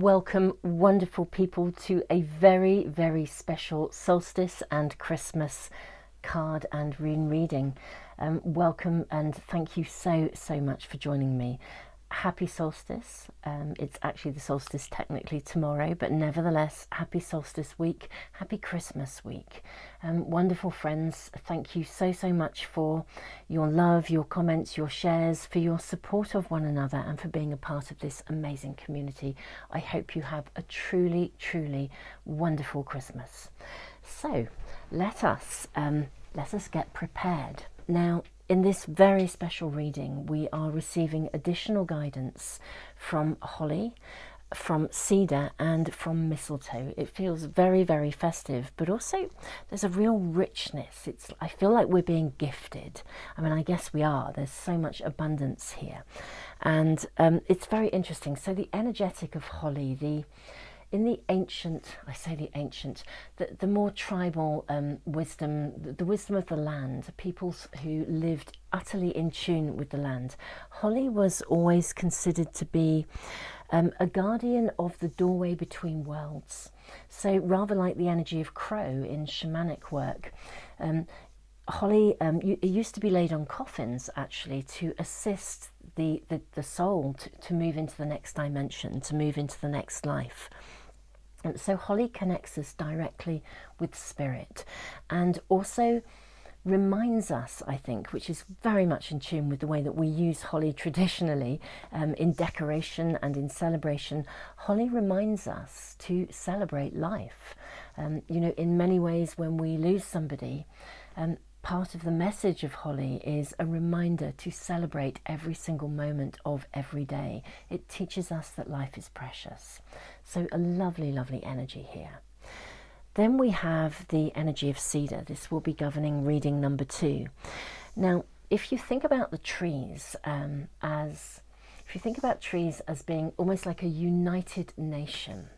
welcome, wonderful people, to a very, very special Solstice and Christmas card and rune reading. Welcome and thank you so much for joining me. Happy solstice. It's actually the solstice technically tomorrow, but nevertheless, happy solstice week, happy Christmas week. Wonderful friends, thank you so much for your love, your comments, your shares, for your support of one another, and for being a part of this amazing community. I hope you have a truly wonderful Christmas. So let us get prepared. Now, in this very special reading, we are receiving additional guidance from holly, from cedar, and from mistletoe. It feels very festive, but also there's a real richness. I feel like we're being gifted. I mean, I guess we are. There's so much abundance here, and it's very interesting. So the energetic of holly, in the ancient, I say the ancient, the more tribal wisdom, the wisdom of the land, peoples who lived utterly in tune with the land, holly was always considered to be a guardian of the doorway between worlds. So rather like the energy of crow in shamanic work, holly, it used to be laid on coffins actually to assist the soul to move into the next dimension, to move into the next life. And so holly connects us directly with spirit, and also reminds us, I think, which is very much in tune with the way that we use holly traditionally in decoration and in celebration. Holly reminds us to celebrate life. You know, in many ways when we lose somebody, part of the message of holly is a reminder to celebrate every single moment of every day. It teaches us that life is precious. So a lovely energy here. Then we have the energy of cedar. This will be governing reading number 2. Now, if you think about the trees as being almost like a united nation,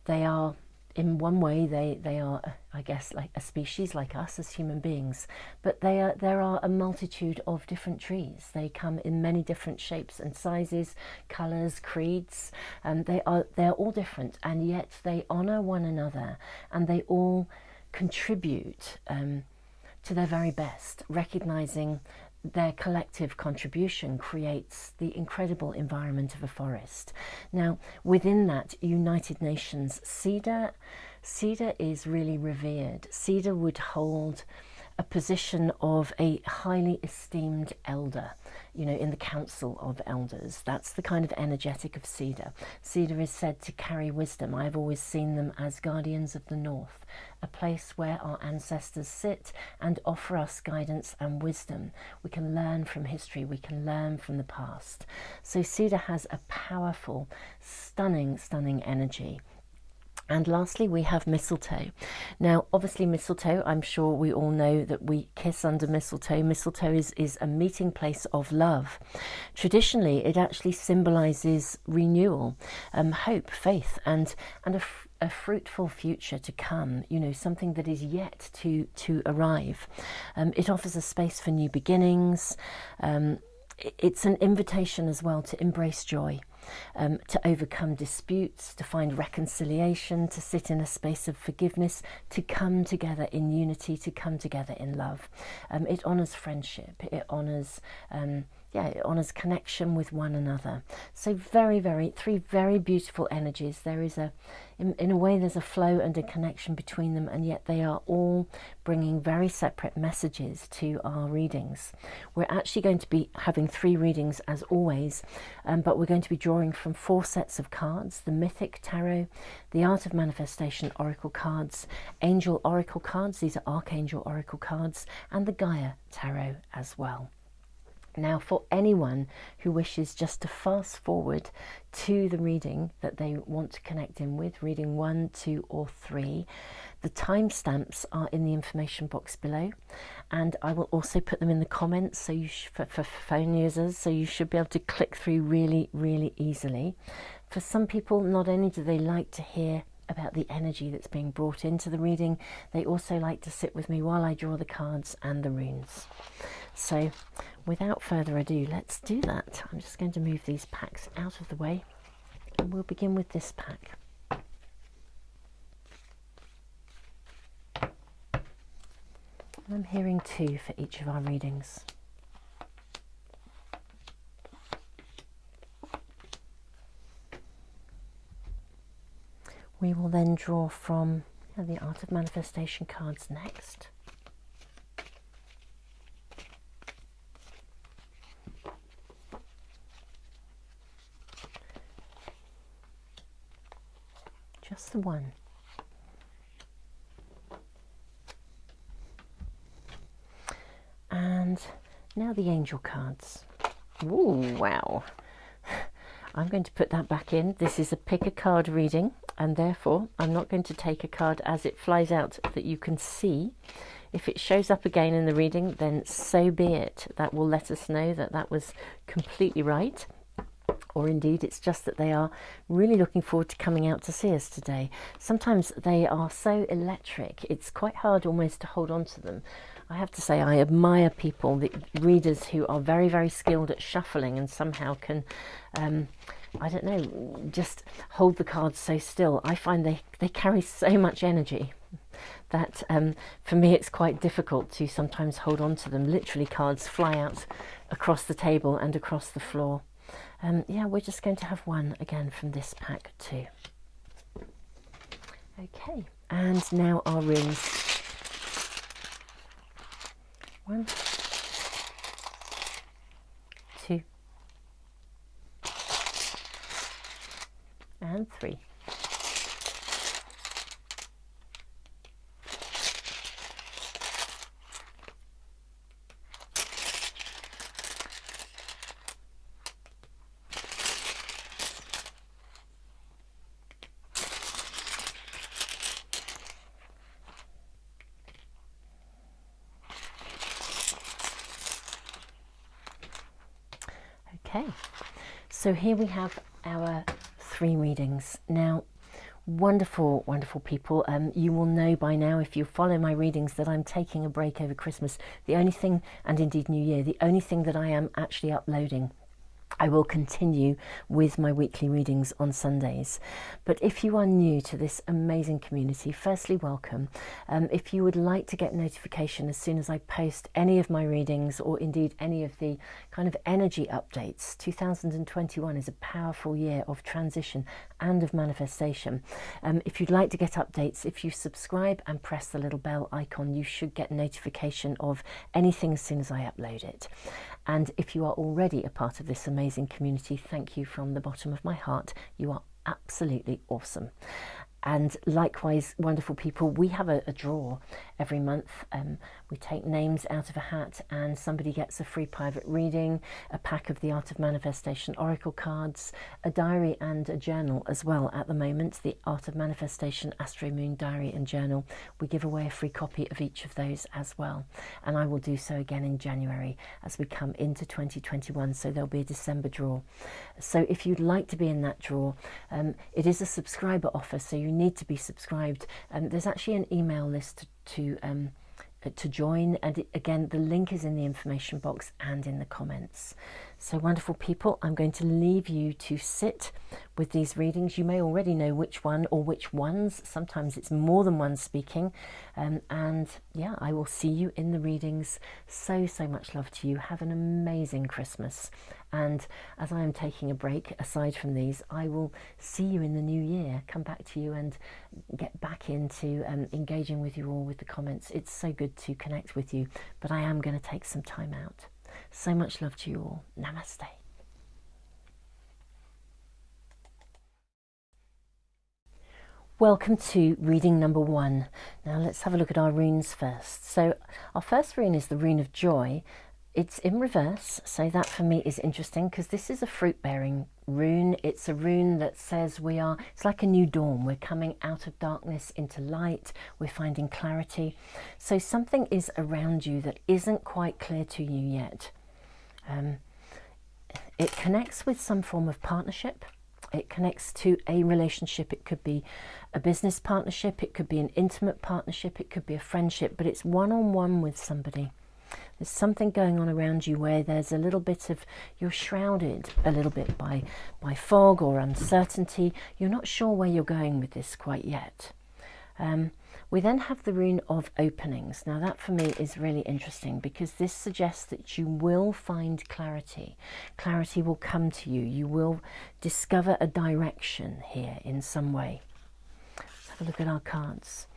they are, in one way, they are, I guess, like a species like us as human beings, but there are a multitude of different trees. They come in many different shapes and sizes, colours, creeds, and they are all different, and yet they honour one another, and they all contribute to their very best, recognising their collective contribution creates the incredible environment of a forest. Now, within that United Nations, cedar is really revered. Cedar would hold a position of a highly esteemed elder, you know, in the council of elders. That's the kind of energetic of cedar. Cedar is said to carry wisdom. I've always seen them as guardians of the north, a place where our ancestors sit and offer us guidance and wisdom. We can learn from history, we can learn from the past. So cedar has a powerful, stunning energy. And lastly, we have mistletoe. Now, obviously mistletoe, I'm sure we all know that we kiss under mistletoe. Mistletoe is a meeting place of love. Traditionally, it actually symbolises renewal, hope, faith, and a fruitful future to come, you know, something that is yet to arrive. It offers a space for new beginnings. It's an invitation as well to embrace joy, to overcome disputes, to find reconciliation, to sit in a space of forgiveness, to come together in unity, to come together in love. It honours friendship, it honours it honours connection with one another. So three very beautiful energies. There is in a way there's a flow and a connection between them, and yet they are all bringing very separate messages to our readings. We're actually going to be having 3 readings as always, but we're going to be drawing from 4 sets of cards: the Mythic Tarot, the Art of Manifestation Oracle cards, Angel Oracle cards, these are Archangel Oracle cards, and the Gaia Tarot as well. Now, for anyone who wishes just to fast forward to the reading that they want to connect in with, reading 1, 2, or 3, the timestamps are in the information box below, and I will also put them in the comments so for phone users, so you should be able to click through really easily. For some people, not only do they like to hear about the energy that's being brought into the reading, they also like to sit with me while I draw the cards and the runes. So without further ado, let's do that. I'm just going to move these packs out of the way And we'll begin with this pack. I'm hearing 2 for each of our readings. We will then draw from the Art of Manifestation cards next. Just the one. And now the angel cards. Ooh, wow. I'm going to put that back in. This is a pick a card reading, and therefore I'm not going to take a card as it flies out that you can see. If it shows up again in the reading, then so be it. That will let us know that that was completely right. Or indeed it's just that they are really looking forward to coming out to see us today. Sometimes they are so electric, it's quite hard almost to hold on to them. I have to say I admire people, the readers who are very, very skilled at shuffling and somehow can, I don't know, just hold the cards so still. I find they carry so much energy that for me it's quite difficult to sometimes hold on to them. Literally cards fly out across the table and across the floor. Yeah, we're just going to have one again from this pack too. Okay, and now our runes. 1, 2, and 3. Okay, so here we have our 3 readings. Now, wonderful, wonderful people. You will know by now, if you follow my readings, that I'm taking a break over Christmas. The only thing, and indeed New Year, the only thing that I am actually uploading. I will continue with my weekly readings on Sundays. But if you are new to this amazing community, firstly, welcome. If you would like to get notification as soon as I post any of my readings, or indeed any of the kind of energy updates, 2021 is a powerful year of transition and of manifestation. If you'd like to get updates, if you subscribe and press the little bell icon, you should get notification of anything as soon as I upload it. And if you are already a part of this amazing community, thank you from the bottom of my heart. You are absolutely awesome. And likewise, wonderful people, we have a draw every month. We take names out of a hat and somebody gets a free private reading, a pack of the Art of Manifestation Oracle cards, a diary and a journal as well at the moment, the Art of Manifestation Astro-Moon Diary and Journal. We give away a free copy of each of those as well. And I will do so again in January as we come into 2021, so there'll be a December draw. So if you'd like to be in that draw, it is a subscriber offer, so you need to be subscribed. There's actually an email list to join, and again the link is in the information box and in the comments. So wonderful people, I'm going to leave you to sit with these readings. You may already know which one or which ones. Sometimes it's more than one speaking, and yeah, I will see you in the readings. So much love to you. Have an amazing Christmas, and as I am taking a break aside from these, I will see you in the new year. Come back to you and get back into engaging with you all with the comments. It's so good to connect with you, but I am going to take some time out. So much love to you all. Namaste. Welcome to reading number 1. Now let's have a look at our runes first. So our first rune is the rune of joy. It's in reverse, so that for me is interesting because this is a fruit-bearing rune. It's a rune that says it's like a new dawn. We're coming out of darkness into light. We're finding clarity. So something is around you that isn't quite clear to you yet. It connects with some form of partnership. It connects to a relationship. It could be a business partnership. It could be an intimate partnership. It could be a friendship, but it's one-on-one with somebody. There's something going on around you where there's a little bit of, you're shrouded a little bit by fog or uncertainty. You're not sure where you're going with this quite yet. We then have the rune of openings. Now that for me is really interesting because this suggests that you will find clarity. Clarity will come to you. You will discover a direction here in some way. Let's have a look at our cards.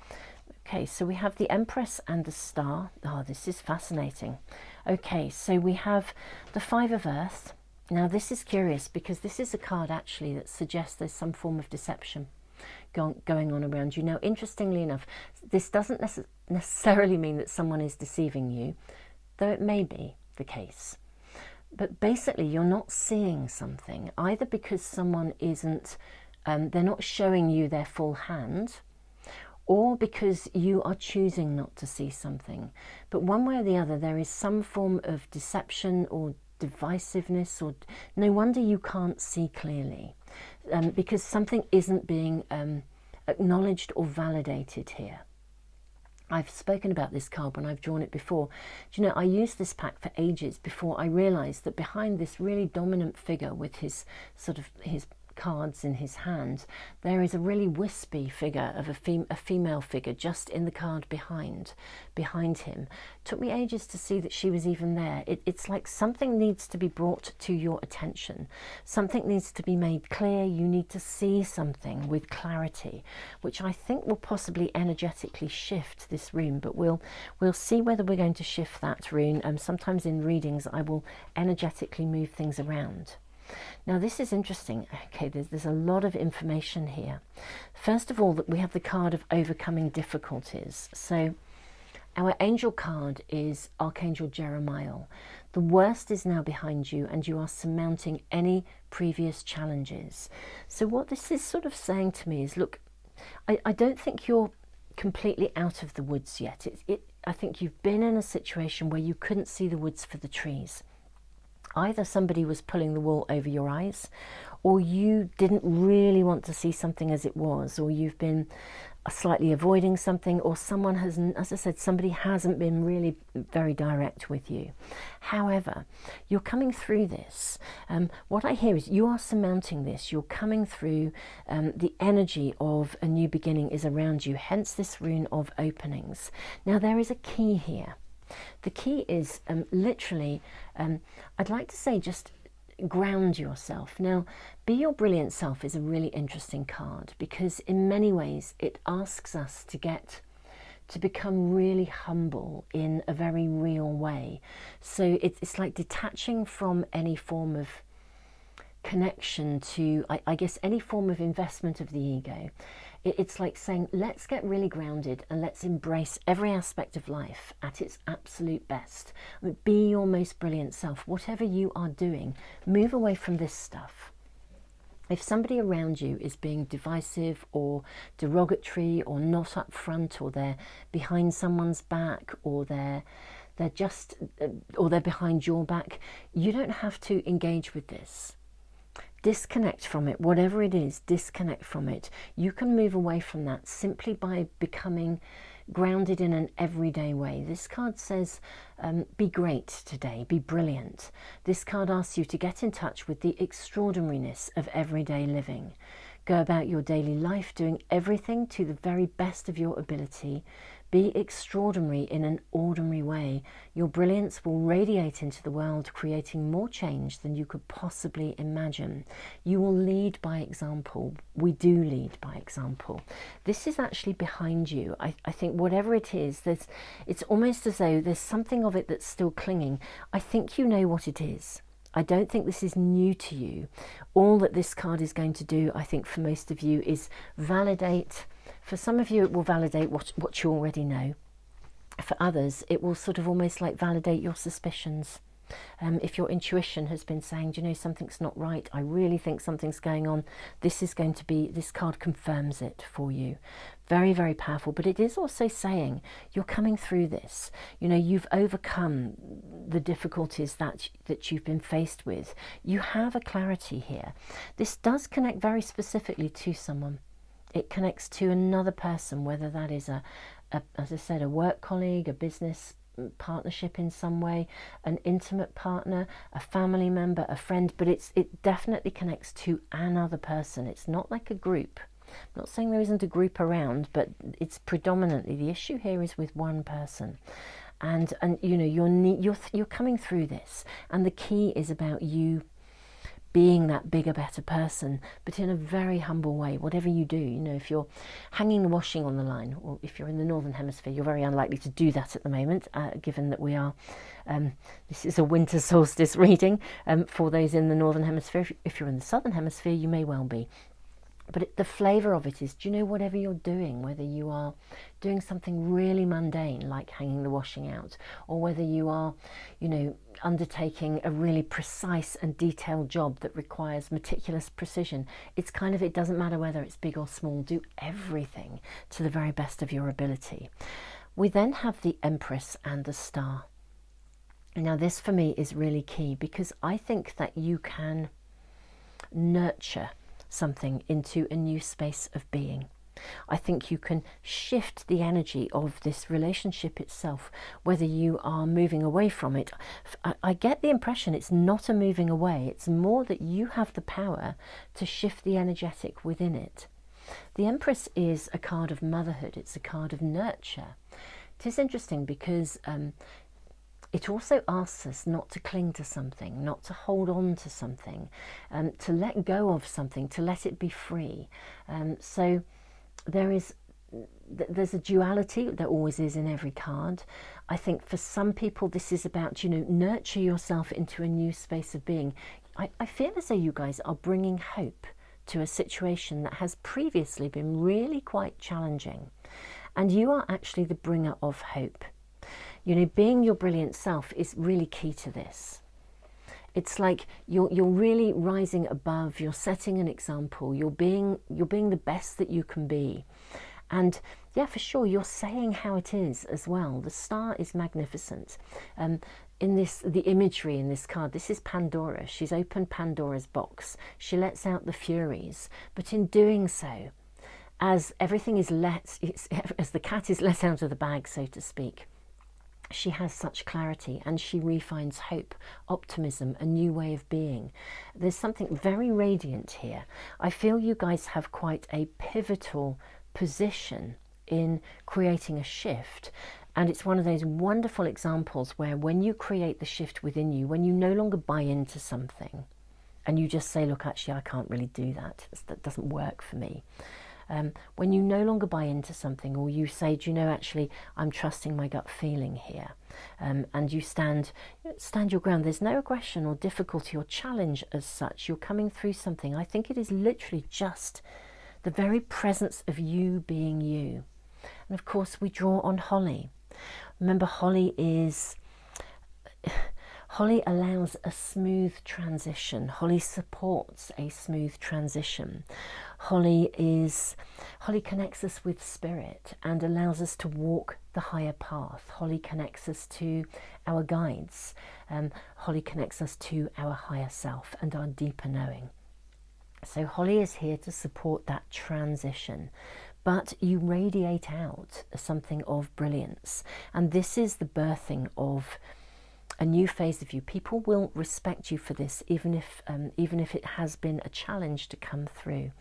Okay, so we have the Empress and the Star. Oh, this is fascinating. Okay, so we have the Five of Earth. Now this is curious because this is a card actually that suggests there's some form of deception going on around you. Now, interestingly enough, this doesn't necessarily mean that someone is deceiving you, though it may be the case. But basically, you're not seeing something, either because someone isn't, they're not showing you their full hand, or because you are choosing not to see something. But one way or the other, there is some form of deception or divisiveness, or no wonder you can't see clearly. Because something isn't being acknowledged or validated here. I've spoken about this card when I've drawn it before. Do you know, I used this pack for ages before I realised that behind this really dominant figure with his his cards in his hand, there is a really wispy figure of a female figure just in the card behind him. Took me ages to see that she was even there. It's like something needs to be brought to your attention. Something needs to be made clear. You need to see something with clarity, which I think will possibly energetically shift this rune, but we'll see whether we're going to shift that rune. Sometimes in readings I will energetically move things around. Now this is interesting. Okay, there's a lot of information here. First of all, we have the card of overcoming difficulties. So our angel card is Archangel Jeremiah. The worst is now behind you and you are surmounting any previous challenges. So what this is sort of saying to me is, look, I don't think you're completely out of the woods yet. I think you've been in a situation where you couldn't see the woods for the trees. Either somebody was pulling the wool over your eyes, or you didn't really want to see something as it was, or you've been slightly avoiding something, or someone has, as I said, somebody hasn't been really very direct with you. However, you're coming through this. What I hear is you are surmounting this. You're coming through. The energy of a new beginning is around you, hence this rune of openings. Now, there is a key here. The key is literally, I'd like to say, just ground yourself. Now, Be Your Brilliant Self is a really interesting card because in many ways it asks us to become really humble in a very real way. So it's like detaching from any form of connection to, I guess, any form of investment of the ego. It's like saying, let's get really grounded and let's embrace every aspect of life at its absolute best. I mean, be your most brilliant self. Whatever you are doing, move away from this stuff. If somebody around you is being divisive or derogatory or not upfront, or they're behind someone's back, or they're behind your back, you don't have to engage with this. Disconnect from it, whatever it is, disconnect from it. You can move away from that simply by becoming grounded in an everyday way. This card says, be great today, be brilliant. This card asks you to get in touch with the extraordinariness of everyday living. Go about your daily life doing everything to the very best of your ability. Be extraordinary in an ordinary way. Your brilliance will radiate into the world, creating more change than you could possibly imagine. You will lead by example. We do lead by example. This is actually behind you. I think whatever it is, it's almost as though there's something of it that's still clinging. I think you know what it is. I don't think this is new to you. All that this card is going to do, I think for most of you, is validate. For some of you, it will validate what you already know. For others, it will sort of almost like validate your suspicions. If your intuition has been saying, do you know, something's not right, I really think something's going on, this card confirms it for you. Very, very powerful. But it is also saying you're coming through this. You know, you've overcome the difficulties that you've been faced with. You have a clarity here. This does connect very specifically to someone. It connects to another person, whether that is as I said, a work colleague, a business partnership in some way, an intimate partner, a family member, a friend, but it definitely connects to another person. It's not like a group. I'm not saying there isn't a group around, but it's predominantly, the issue here is with one person. And you know, you're coming through this, and the key is about you being that bigger, better person, but in a very humble way. Whatever you do, you know, if you're hanging the washing on the line, or if you're in the Northern Hemisphere, you're very unlikely to do that at the moment, given that we are, this is a winter solstice reading for those in the Northern Hemisphere. If you're in the Southern Hemisphere, you may well be. But the flavour of it is, do you know, whatever you're doing, whether you are doing something really mundane like hanging the washing out, or whether you are, you know, undertaking a really precise and detailed job that requires meticulous precision, it's kind of, it doesn't matter whether it's big or small, do everything to the very best of your ability. We then have the Empress and the Star. Now this for me is really key, because I think that you can nurture something into a new space of being. I think you can shift the energy of this relationship itself, whether you are moving away from it. I get the impression it's not a moving away, it's more that you have the power to shift the energetic within it. The Empress is a card of motherhood, it's a card of nurture. It is interesting because it also asks us not to cling to something, not to hold on to something, to let go of something, to let it be free. So there's a duality, there always is in every card. I think for some people this is about, you know, nurture yourself into a new space of being. I feel as though you guys are bringing hope to a situation that has previously been really quite challenging. And you are actually the bringer of hope. You know, being your brilliant self is really key to this. It's like you're really rising above, you're setting an example, you're being the best that you can be. And yeah, for sure, you're saying how it is as well. The Star is magnificent. In the imagery in this card, this is Pandora. She's opened Pandora's box. She lets out the Furies, but in doing so, as everything is as the cat is let out of the bag, so to speak, she has such clarity, and she refines hope, optimism, a new way of being. There's something very radiant here. I feel you guys have quite a pivotal position in creating a shift, and it's one of those wonderful examples where when you create the shift within you, when you no longer buy into something and you just say, look, actually I can't really do that, that doesn't work for me. When you no longer buy into something, or you say, do you know, actually I'm trusting my gut feeling here, and you stand your ground, there's no aggression or difficulty or challenge as such, you're coming through something. I think it is literally just the very presence of you being you. And of course we draw on Holly. Remember, Holly allows a smooth transition. Holly supports a smooth transition. Holly connects us with spirit and allows us to walk the higher path. Holly connects us to our guides. Holly connects us to our higher self and our deeper knowing. So Holly is here to support that transition. But you radiate out something of brilliance. And this is the birthing of a new phase of you. People will respect you for this, even if it has been a challenge to come through.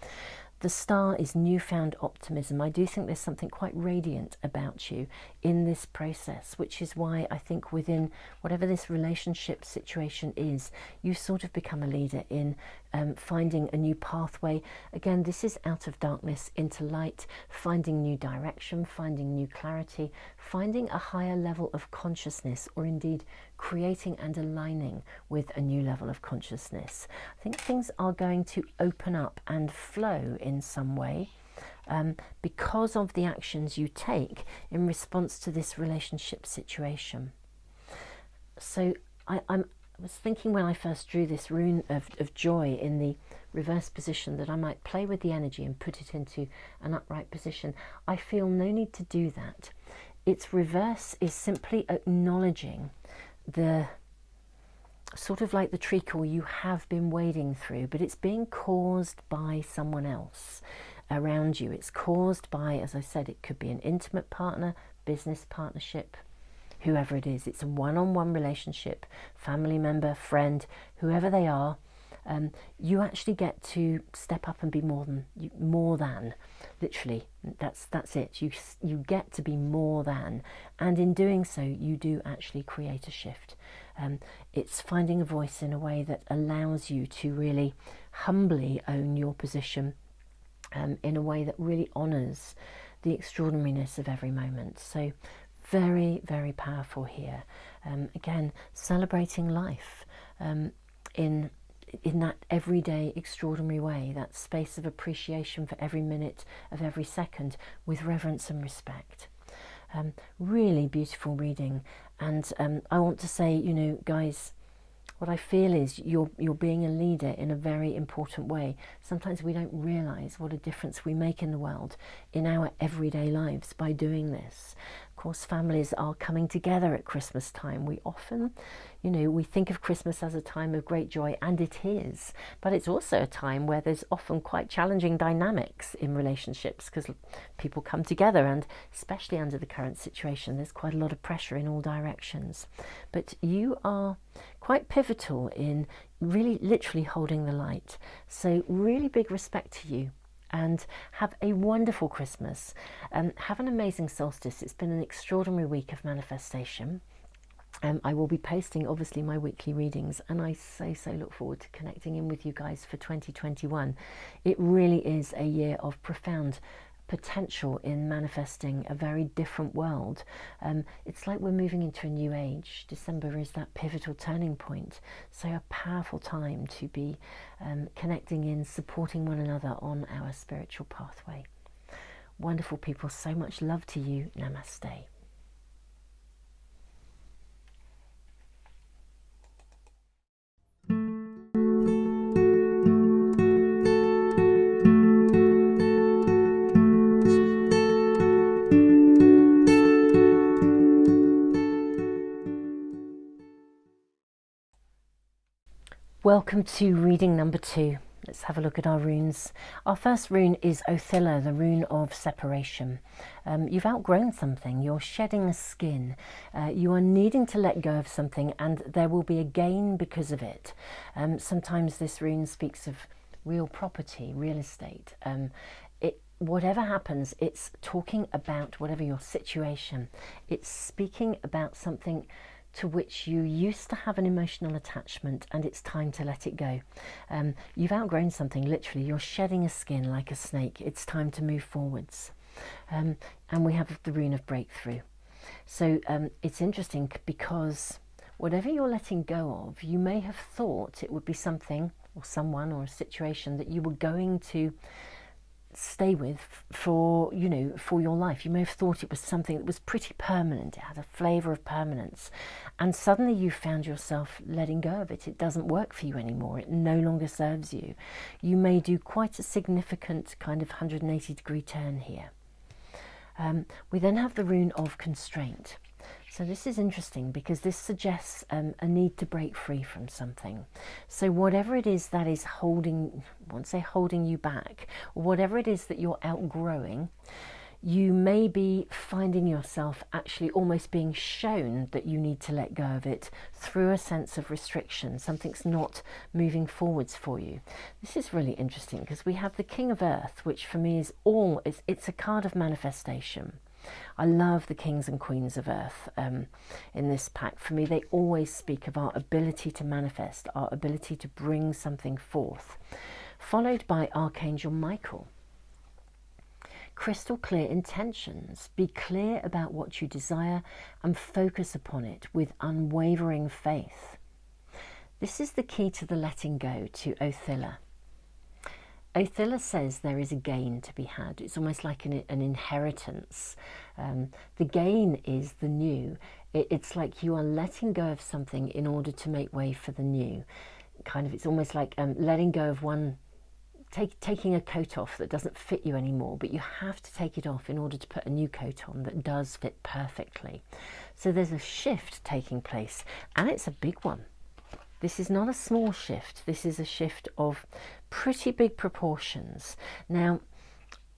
The Star is newfound optimism. I do think there's something quite radiant about you in this process, which is why I think within whatever this relationship situation is, you sort of become a leader in finding a new pathway. Again, this is out of darkness into light, finding new direction, finding new clarity, finding a higher level of consciousness, or indeed creating and aligning with a new level of consciousness. I think things are going to open up and flow in some way because of the actions you take in response to this relationship situation. So I was thinking when I first drew this rune of joy in the reverse position that I might play with the energy and put it into an upright position. I feel no need to do that. Its reverse is simply acknowledging the sort of like the treacle you have been wading through, but it's being caused by someone else around you. It's caused by, as I said, it could be an intimate partner, business partnership, whoever it is. It's a one-on-one relationship, family member, friend, whoever they are. You actually get to step up and be more than, literally. That's it. You get to be more than, and in doing so, you do actually create a shift. It's finding a voice in a way that allows you to really humbly own your position, in a way that really honours the extraordinariness of every moment. So very, very powerful here. Again, celebrating life in that everyday extraordinary way, that space of appreciation for every minute of every second with reverence and respect. Really beautiful reading. And I want to say, you know, guys, what I feel is you're being a leader in a very important way. Sometimes we don't realise what a difference we make in the world, in our everyday lives, by doing this. Of course, families are coming together at Christmas time. We often, you know, we think of Christmas as a time of great joy, and it is, but it's also a time where there's often quite challenging dynamics in relationships, because people come together, and especially under the current situation, there's quite a lot of pressure in all directions. But you are quite pivotal in really literally holding the light. So really big respect to you, and have a wonderful Christmas, and have an amazing solstice. It's been an extraordinary week of manifestation. I will be posting obviously my weekly readings, and I so look forward to connecting in with you guys for 2021. It really is a year of profound potential in manifesting a very different world. It's like we're moving into a new age. December is that pivotal turning point, so a powerful time to be connecting in, supporting one another on our spiritual pathway. Wonderful people, so much love to you. Namaste. Welcome to reading number 2. Let's have a look at our runes. Our first rune is Othilla, the rune of separation. You've outgrown something, you're shedding a skin, you are needing to let go of something, and there will be a gain because of it. Sometimes this rune speaks of real property, real estate. Whatever happens, it's talking about whatever your situation. It's speaking about something to which you used to have an emotional attachment, and it's time to let it go. You've outgrown something, literally. You're shedding a skin like a snake. It's time to move forwards. And we have the rune of breakthrough. So it's interesting because whatever you're letting go of, you may have thought it would be something or someone or a situation that you were going to stay with for your life. You may have thought it was something that was pretty permanent. It had a flavour of permanence, and suddenly you found yourself letting go of it. It doesn't work for you anymore. It no longer serves you. You may do quite a significant kind of 180-degree turn here. We then have the rune of constraint. So this is interesting because this suggests a need to break free from something. So whatever it is that is holding, I won't say holding you back, or whatever it is that you're outgrowing, you may be finding yourself actually almost being shown that you need to let go of it through a sense of restriction. Something's not moving forwards for you. This is really interesting because we have the King of Earth, which for me is it's a card of manifestation. I love the kings and queens of earth in this pack. For me, they always speak of our ability to manifest, our ability to bring something forth, followed by Archangel Michael. Crystal clear intentions. Be clear about what you desire and focus upon it with unwavering faith. This is the key to the letting go to Othilla. Othilla says there is a gain to be had. It's almost like an inheritance. The gain is the new. It's like you are letting go of something in order to make way for the new. It's almost like letting go of one, taking a coat off that doesn't fit you anymore, but you have to take it off in order to put a new coat on that does fit perfectly. So there's a shift taking place, and it's a big one. This is not a small shift. This is a shift of pretty big proportions. Now,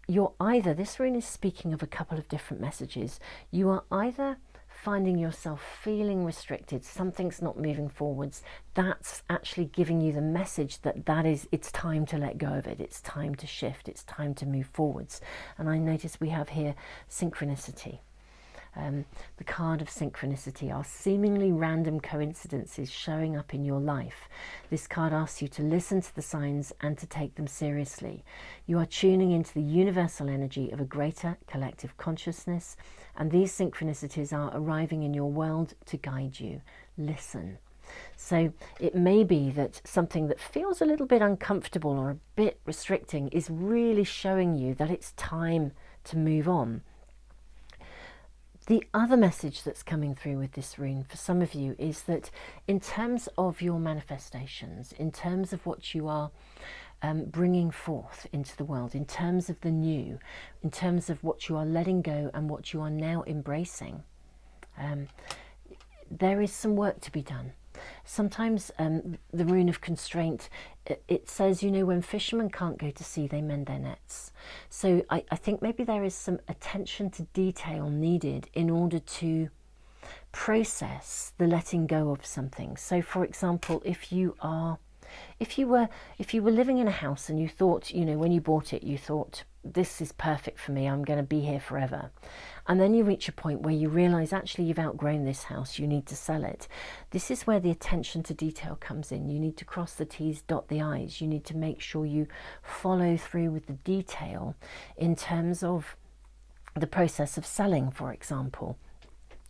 this rune is speaking of a couple of different messages. You are either finding yourself feeling restricted, something's not moving forwards, that's actually giving you the message that it's time to let go of it, it's time to shift, it's time to move forwards. And I notice we have here synchronicity. The card of synchronicity are seemingly random coincidences showing up in your life. This card asks you to listen to the signs and to take them seriously. You are tuning into the universal energy of a greater collective consciousness, and these synchronicities are arriving in your world to guide you. Listen. So it may be that something that feels a little bit uncomfortable or a bit restricting is really showing you that it's time to move on. The other message that's coming through with this rune for some of you is that in terms of your manifestations, in terms of what you are bringing forth into the world, in terms of the new, in terms of what you are letting go and what you are now embracing, there is some work to be done. Sometimes the rune of constraint, it says, you know, when fishermen can't go to sea, they mend their nets. So I think maybe there is some attention to detail needed in order to process the letting go of something. So for example, if you were living in a house and you thought, you know, when you bought it, you thought, this is perfect for me, I'm going to be here forever. And then you reach a point where you realize actually you've outgrown this house, you need to sell it. This is where the attention to detail comes in. You need to cross the T's, dot the I's. You need to make sure you follow through with the detail in terms of the process of selling, for example.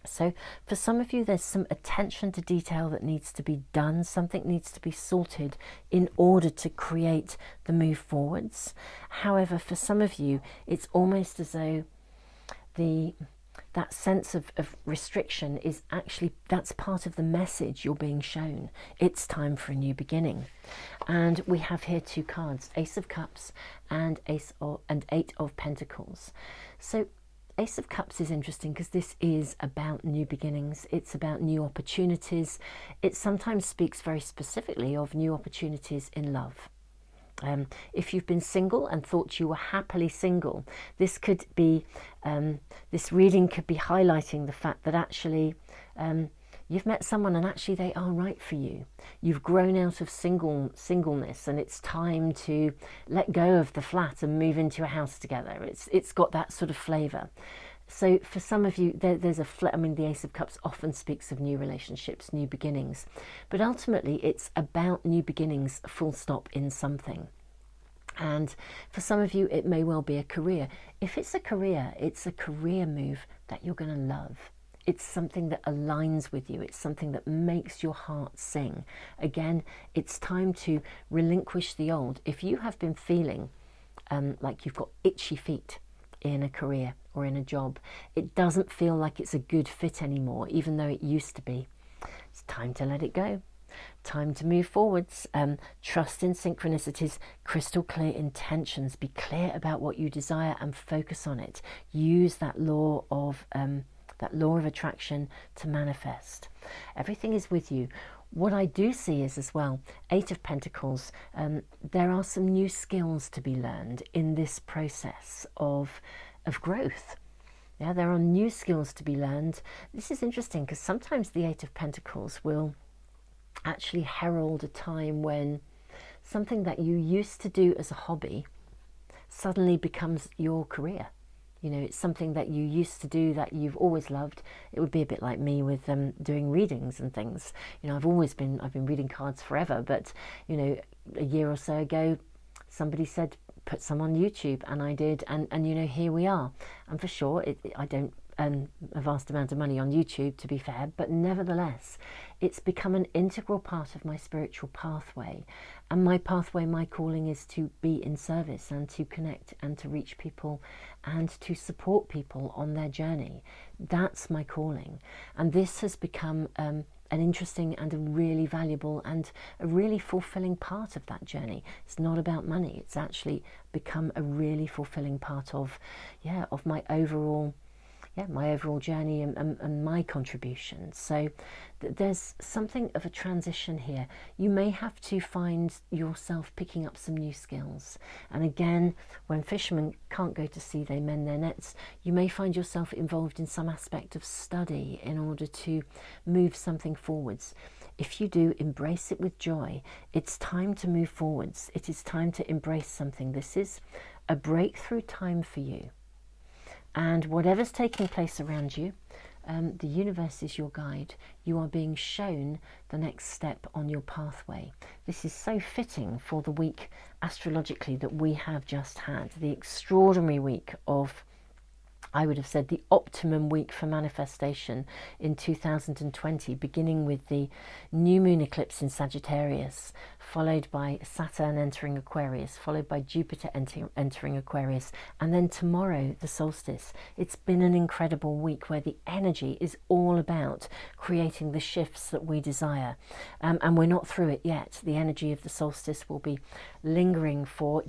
So for some of you, there's some attention to detail that needs to be done. Something needs to be sorted in order to create the move forwards. However, for some of you, it's almost as though that sense of restriction is actually, that's part of the message you're being shown. It's time for a new beginning. And we have here two cards, Ace of Cups and Eight of Pentacles. So Ace of Cups is interesting because this is about new beginnings. It's about new opportunities. It sometimes speaks very specifically of new opportunities in love. If you've been single and thought you were happily single, this could be, this reading could be highlighting the fact that actually you've met someone and actually they are right for you. You've grown out of singleness and it's time to let go of the flat and move into a house together. It's got that sort of flavour. So for some of you, there's I mean, the Ace of Cups often speaks of new relationships, new beginnings, but ultimately it's about new beginnings, full stop, in something. And for some of you, it may well be a career. If it's a career move that you're going to love. It's something that aligns with you. It's something that makes your heart sing. Again, it's time to relinquish the old. If you have been feeling like you've got itchy feet in a career or in a job, it doesn't feel like it's a good fit anymore, even though it used to be. It's time to let it go. Time to move forwards. Trust in synchronicities, crystal clear intentions. Be clear about what you desire and focus on it. Use that law of attraction to manifest. Everything is with you. What I do see is as well, Eight of Pentacles, there are some new skills to be learned in this process of growth. Yeah, there are new skills to be learned. This is interesting because sometimes the Eight of Pentacles will actually herald a time when something that you used to do as a hobby suddenly becomes your career. You know, it's something that you used to do that you've always loved. It would be a bit like me with doing readings and things. You know, I've been reading cards forever, but, you know, a year or so ago, somebody said, put some on YouTube, and I did, and you know, here we are. And for sure, I don't earn a vast amount of money on YouTube, to be fair, but nevertheless, it's become an integral part of my spiritual pathway. And my pathway, my calling is to be in service and to connect and to reach people and to support people on their journey. That's my calling. And this has become an interesting and a really valuable and a really fulfilling part of that journey. It's not about money. It's actually become a really fulfilling part of my overall, yeah, my overall journey and my contribution. So there's something of a transition here. You may have to find yourself picking up some new skills. And again, when fishermen can't go to sea, they mend their nets. You may find yourself involved in some aspect of study in order to move something forwards. If you do, embrace it with joy. It's time to move forwards. It is time to embrace something. This is a breakthrough time for you. And whatever's taking place around you, the universe is your guide. You are being shown the next step on your pathway. This is so fitting for the week astrologically that we have just had, the extraordinary week of, I would have said, the optimum week for manifestation in 2020, beginning with the new moon eclipse in Sagittarius, followed by Saturn entering Aquarius, followed by Jupiter entering Aquarius, and then tomorrow, the solstice. It's been an incredible week where the energy is all about creating the shifts that we desire. And we're not through it yet. The energy of the solstice will be lingering for,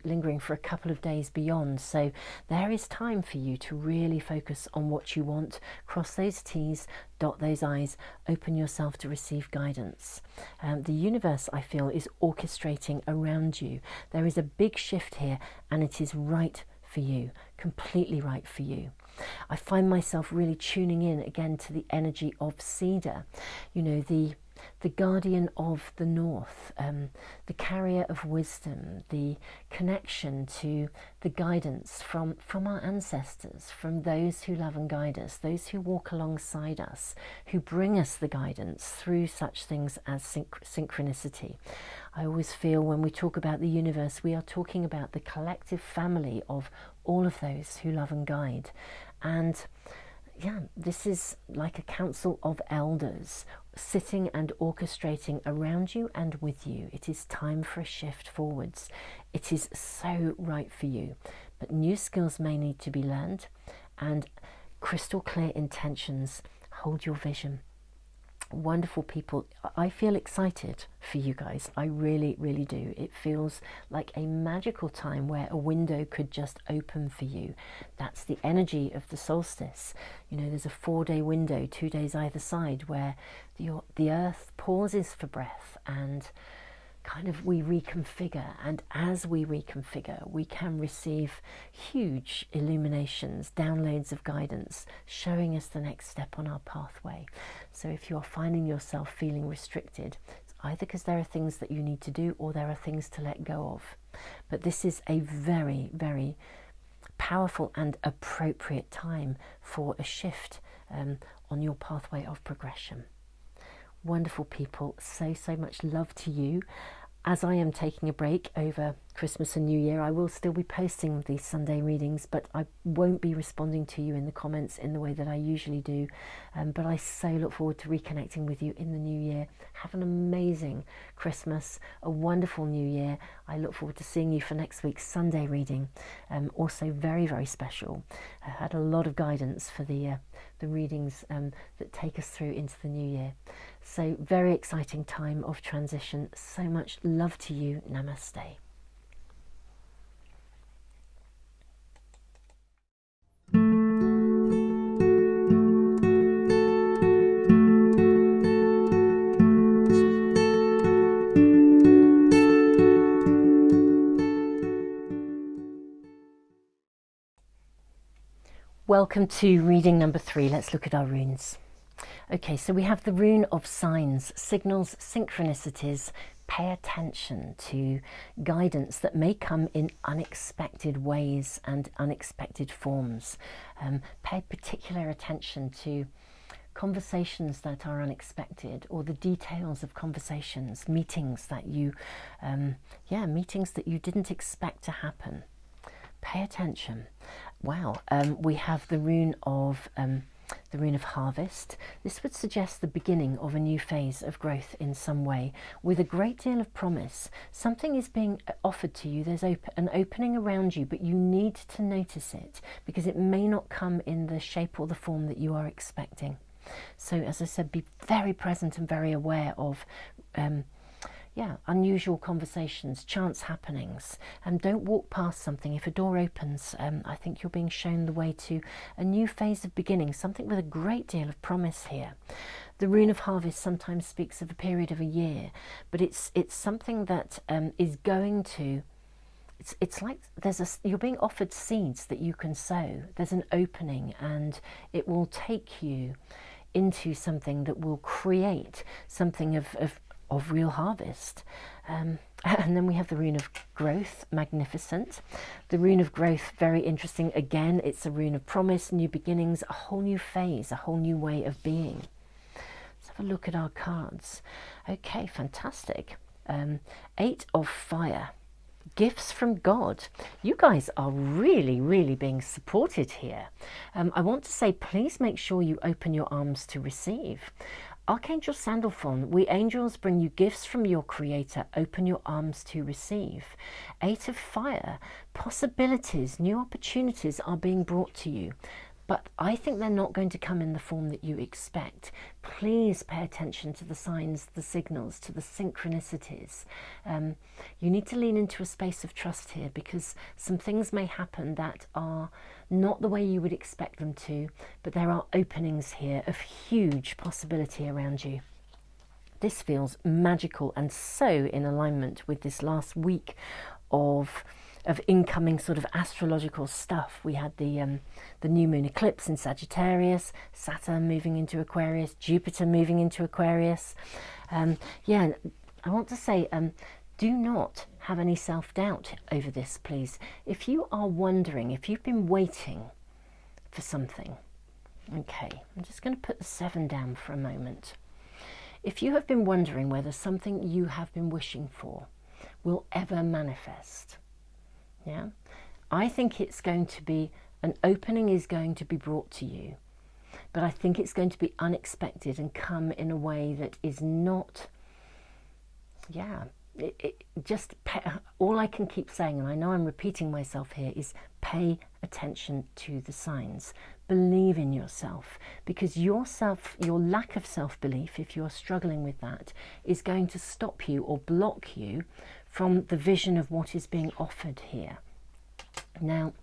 lingering for a couple of days beyond. So there is time for you to really focus on what you want, cross those T's, dot those I's, open yourself to receive guidance. The universe, I feel, is orchestrating around you. There is a big shift here, and it is right for you, completely right for you. I find myself really tuning in again to the energy of cedar, the guardian of the north, the carrier of wisdom, the connection to the guidance from our ancestors, from those who love and guide us, those who walk alongside us, who bring us the guidance through such things as synchronicity. I always feel when we talk about the universe, we are talking about the collective family of all of those who love and guide. And yeah, this is like a council of elders sitting and orchestrating around you and with you. It is time for a shift forwards. It is so right for you. But new skills may need to be learned, and crystal clear intentions hold your vision. Wonderful people. I feel excited for you guys. I really, really do. It feels like a magical time where a window could just open for you. That's the energy of the solstice. There's a 4-day window, 2 days either side, where the earth pauses for breath and kind of we reconfigure. And as we reconfigure, we can receive huge illuminations, downloads of guidance, showing us the next step on our pathway. So if you are finding yourself feeling restricted, it's either because there are things that you need to do or there are things to let go of. But this is a very, very powerful and appropriate time for a shift on your pathway of progression. Wonderful people, so much love to you. As I am taking a break over Christmas and New Year, I will still be posting these Sunday readings, but I won't be responding to you in the comments in the way that I usually do. But I so look forward to reconnecting with you in the new year. Have an amazing Christmas, a wonderful New Year. I look forward to seeing you for next week's Sunday reading. Also very, very special. I had a lot of guidance for the readings that take us through into the new year. So very exciting time of transition. So much love to you. Namaste. Welcome to reading number 3. Let's look at our runes. Okay, so we have the rune of signs, signals, synchronicities. Pay attention to guidance that may come in unexpected ways and unexpected forms. Pay particular attention to conversations that are unexpected, or the details of conversations, meetings that you didn't expect to happen. Pay attention. Wow, we have the rune of harvest. This would suggest the beginning of a new phase of growth in some way, with a great deal of promise. Something is being offered to you. There's an opening around you, but you need to notice it, because it may not come in the shape or the form that you are expecting. So as I said, be very present and very aware of yeah, unusual conversations, chance happenings, and don't walk past something. If a door opens, I think you're being shown the way to a new phase of beginning, something with a great deal of promise here. The rune of harvest sometimes speaks of a period of a year, but it's something that is going to, it's like you're being offered seeds that you can sow. There's an opening, and it will take you into something that will create something of real harvest. And then we have the rune of growth, magnificent. The rune of growth, very interesting. Again, it's a rune of promise, new beginnings, a whole new phase, a whole new way of being. Let's have a look at our cards. Okay, fantastic. 8 of fire. Gifts from God. You guys are really, really being supported here. I want to say, please make sure you open your arms to receive. Archangel Sandalphon, we angels bring you gifts from your Creator. Open your arms to receive. 8 of fire. Possibilities, new opportunities are being brought to you. But I think they're not going to come in the form that you expect. Please pay attention to the signs, the signals, to the synchronicities. You need to lean into a space of trust here, because some things may happen that are not the way you would expect them to, but there are openings here of huge possibility around you. This feels magical and so in alignment with this last week of incoming sort of astrological stuff. We had the new moon eclipse in Sagittarius, Saturn moving into Aquarius, Jupiter moving into Aquarius. Yeah, I want to say, do not have any self-doubt over this, please. If you are wondering, if you've been waiting for something, okay, I'm just going to put the 7 down for a moment. If you have been wondering whether something you have been wishing for will ever manifest, yeah, I think it's going to be, an opening is going to be brought to you, but I think it's going to be unexpected and come in a way that is not, yeah, all I can keep saying, and I know I'm repeating myself here, is pay attention to the signs. Believe in yourself, because your lack of self-belief, if you're struggling with that, is going to stop you or block you from the vision of what is being offered here. Now,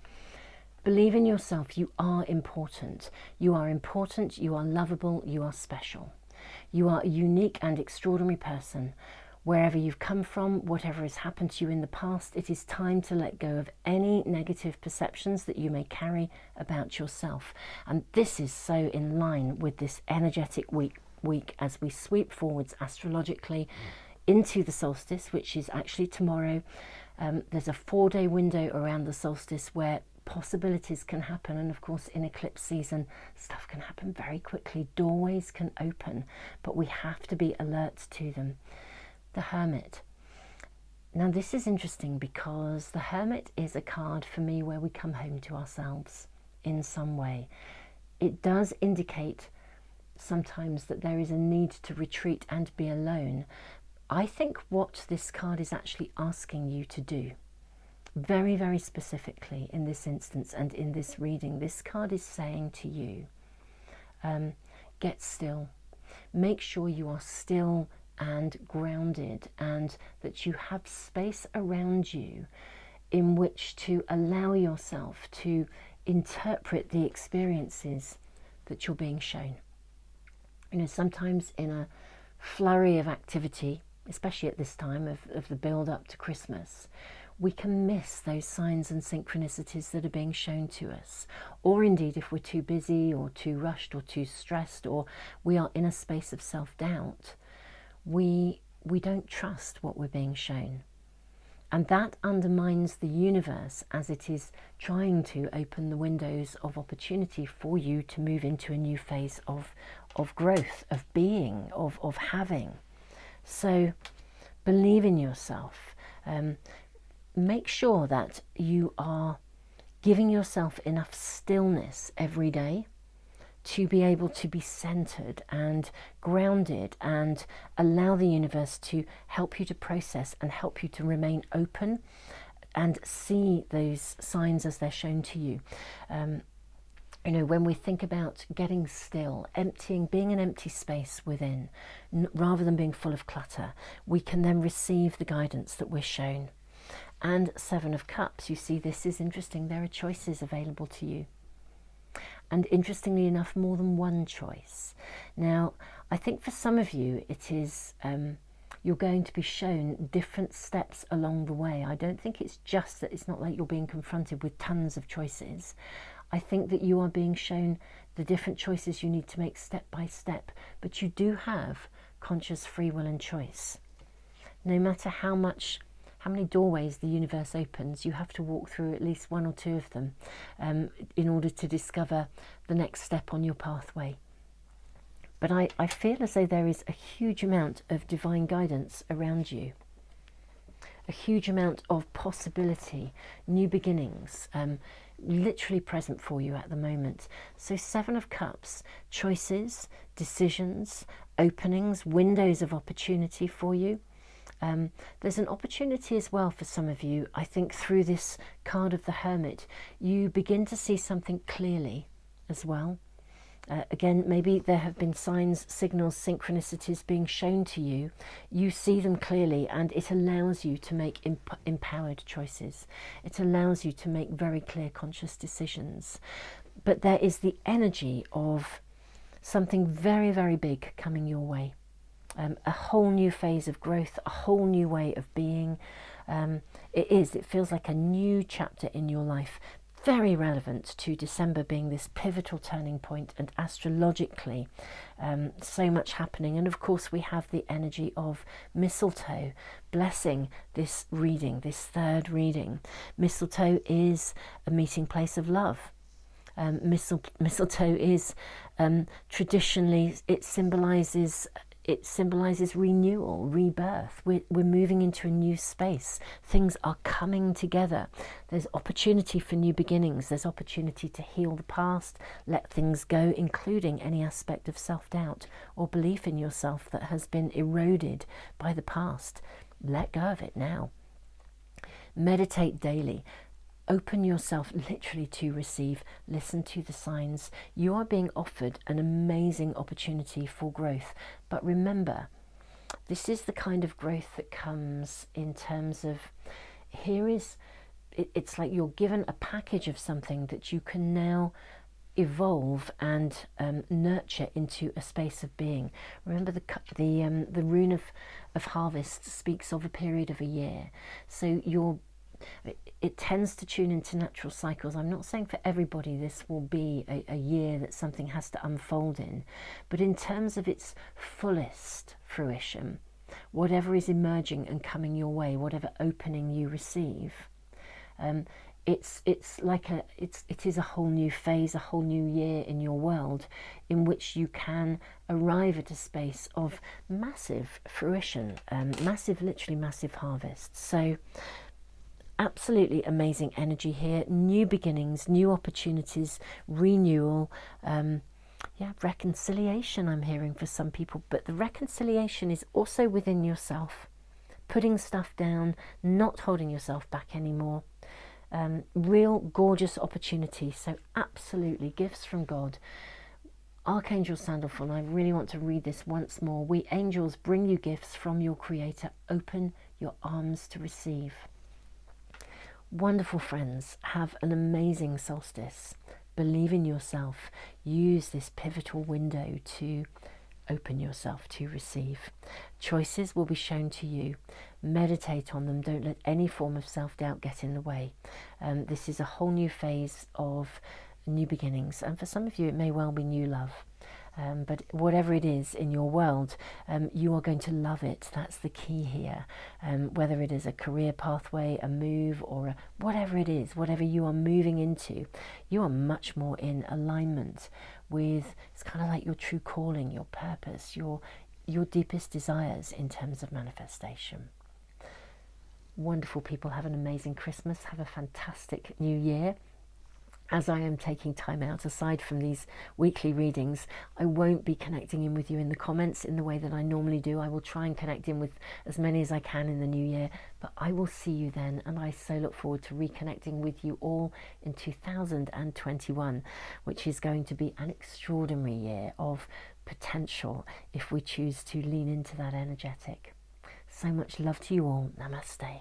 believe in yourself. You are important. You are important. You are lovable. You are special. You are a unique and extraordinary person. Wherever you've come from, whatever has happened to you in the past, it is time to let go of any negative perceptions that you may carry about yourself. And this is so in line with this energetic week as we sweep forwards astrologically into the solstice, which is actually tomorrow. There's a 4-day window around the solstice where possibilities can happen, and of course in eclipse season stuff can happen very quickly. Doorways can open, but we have to be alert to them. The Hermit. Now this is interesting, because the Hermit is a card for me where we come home to ourselves in some way. It does indicate sometimes that there is a need to retreat and be alone. I think what this card is actually asking you to do, very, very specifically in this instance and in this reading, this card is saying to you, get still. Make sure you are still and grounded, and that you have space around you in which to allow yourself to interpret the experiences that you're being shown. You know, sometimes in a flurry of activity, especially at this time of the build up to Christmas, we can miss those signs and synchronicities that are being shown to us. Or indeed, if we're too busy or too rushed or too stressed, or we are in a space of self-doubt, we don't trust what we're being shown. And that undermines the universe as it is trying to open the windows of opportunity for you to move into a new phase of growth, of being, of having. So believe in yourself. Make sure that you are giving yourself enough stillness every day to be able to be centered and grounded and allow the universe to help you to process and help you to remain open and see those signs as they're shown to you. You know, when we think about getting still, emptying, being an empty space within, rather than being full of clutter, we can then receive the guidance that we're shown. And Seven of Cups, you see, this is interesting. There are choices available to you. And interestingly enough, more than one choice. Now, I think for some of you, it is, you're going to be shown different steps along the way. I don't think it's just that it's not like you're being confronted with tons of choices. I think that you are being shown the different choices you need to make step by step, but you do have conscious free will and choice. No matter how many doorways the universe opens, you have to walk through at least one or two of them in order to discover the next step on your pathway. But I feel as though there is a huge amount of divine guidance around you, a huge amount of possibility, new beginnings, literally present for you at the moment. So Seven of Cups, choices, decisions, openings, windows of opportunity for you. There's an opportunity as well for some of you. I think through this card of the Hermit, you begin to see something clearly as well. Again, maybe there have been signs, signals, synchronicities being shown to you. You see them clearly, and it allows you to make empowered choices. It allows you to make very clear, conscious decisions. But there is the energy of something very, very big coming your way. A whole new phase of growth, a whole new way of being. It feels like a new chapter in your life. Very relevant to December being this pivotal turning point, and astrologically so much happening. And of course we have the energy of mistletoe blessing this reading, this third reading. Mistletoe is a meeting place of love. Mistletoe is traditionally, it symbolizes renewal, rebirth. We're moving into a new space. Things are coming together. There's opportunity for new beginnings. There's opportunity to heal the past, let things go, including any aspect of self-doubt or belief in yourself that has been eroded by the past. Let go of it now. Meditate daily. Open yourself literally to receive. Listen to the signs. You are being offered an amazing opportunity for growth. But remember, this is the kind of growth that comes in terms of, it's like you're given a package of something that you can now evolve and nurture into a space of being. Remember the rune of harvest speaks of a period of a year. So it tends to tune into natural cycles. I'm not saying for everybody this will be a year that something has to unfold in, but in terms of its fullest fruition, whatever is emerging and coming your way, whatever opening you receive, it is a whole new phase, a whole new year in your world, in which you can arrive at a space of massive fruition, literally massive harvest. So absolutely amazing energy here. New beginnings, new opportunities, renewal, reconciliation I'm hearing for some people. But the reconciliation is also within yourself. Putting stuff down, not holding yourself back anymore. Real gorgeous opportunity. So absolutely gifts from God. Archangel Sandalphon, I really want to read this once more. We angels bring you gifts from your Creator. Open your arms to receive. Wonderful friends, have an amazing solstice. Believe in yourself. Use this pivotal window to open yourself to receive. Choices will be shown to you. Meditate on them. Don't let any form of self-doubt get in the way. This is a whole new phase of new beginnings, and for some of you it may well be new love. But whatever it is in your world, you are going to love it. That's the key here. Whether it is a career pathway, a move, or whatever it is, whatever you are moving into, you are much more in alignment with, it's kind of like your true calling, your purpose, your deepest desires in terms of manifestation. Wonderful people, have an amazing Christmas, have a fantastic new year. as I am taking time out aside from these weekly readings, I won't be connecting in with you in the comments in the way that I normally do. I will try and connect in with as many as I can in the new year, but I will see you then, and I so look forward to reconnecting with you all in 2021, which is going to be an extraordinary year of potential if we choose to lean into that energetic. So much love to you all. Namaste.